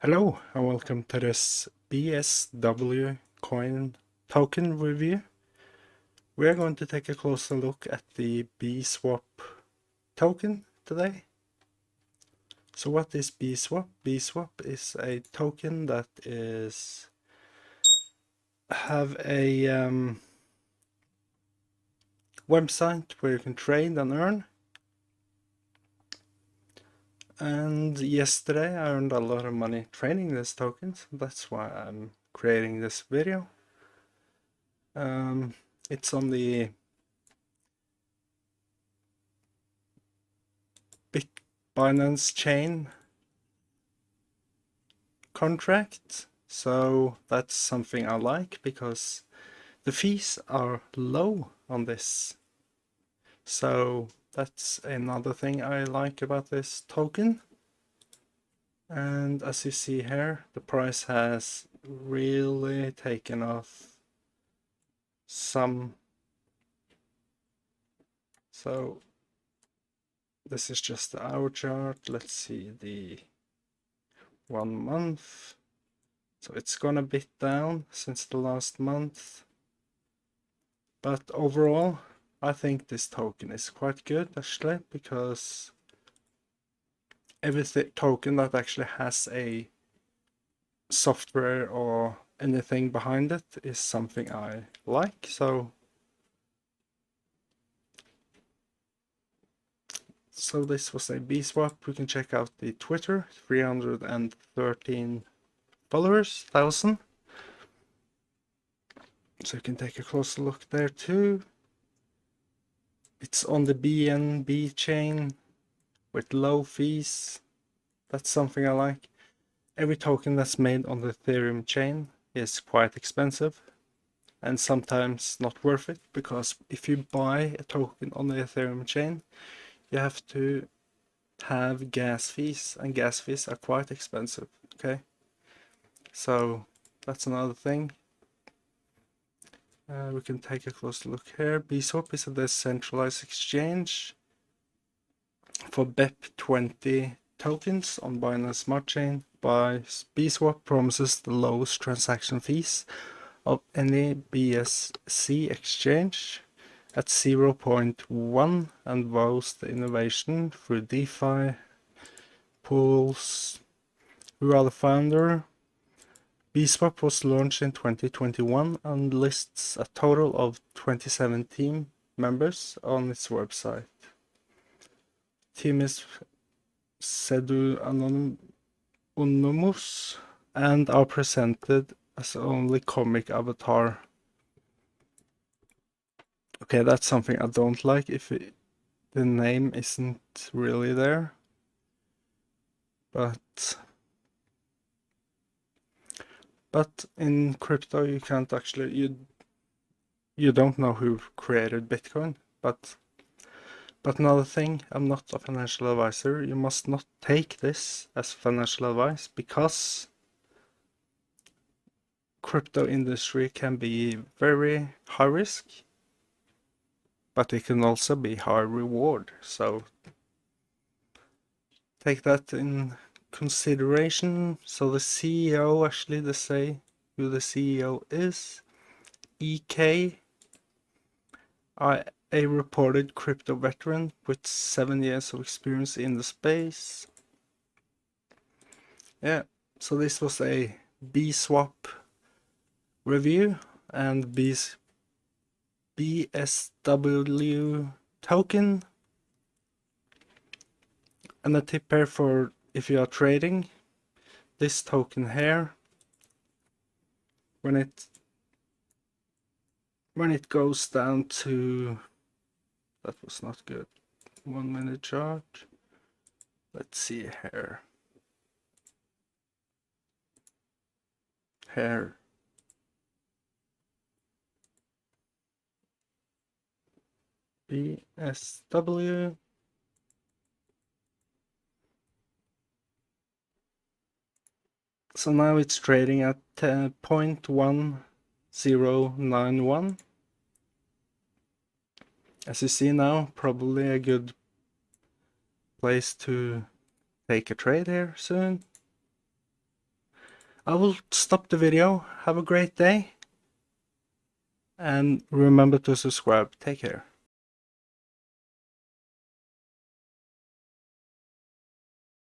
Hello and welcome to this BSW coin token review. We are going to take a closer look at the BSWap token today. So what is BSWap? BSWap is a token that have a website where you can trade and earn. And yesterday I earned a lot of money trading this token, so that's why I'm creating this video. It's on the Binance chain contract, so that's something I like because the fees are low on this. So that's another thing I like about this token. And as you see here, the price has really taken off some. So this is just the hour chart. Let's see the 1 month. So it's gone a bit down since the last month. But overall, I think this token is quite good actually, because every token that actually has a software or anything behind it is something I like. So this was a BSWap. We can check out the Twitter, 313 followers, 1,000. So you can take a closer look there too. It's on the BNB chain with low fees. That's something I like. Every token that's made on the Ethereum chain is quite expensive and sometimes not worth it, because if you buy a token on the Ethereum chain, you have to have gas fees, and gas fees are quite expensive. Okay, so that's another thing. We can take a closer look here. BSWap is a decentralized exchange for BEP20 tokens on Binance Smart Chain. BSWap promises the lowest transaction fees of any BSC exchange at 0.1 and vows the innovation through DeFi pools. Who are the founder? BSWap was launched in 2021 and lists a total of 27 team members on its website. Team is pseudonymous and are presented as only comic avatar. Okay, that's something I don't like, if the name isn't really there. But in crypto you can't actually, you don't know who created Bitcoin. But another thing, I'm not a financial advisor. You must not take this as financial advice, because crypto industry can be very high risk, but it can also be high reward. So take that in consideration. So the CEO, actually, they say who the CEO is. 𝐂𝐤, a reported crypto veteran with 7 years of experience in the space. Yeah, so this was a BSWap review and BSW token. And a tip here for if you are trading this token here, when it goes down to, that was not good, 1 minute chart. Let's see here. BSW. So now it's trading at 0.1091. As you see now, probably a good place to take a trade here soon. I will stop the video. Have a great day. And remember to subscribe. Take care.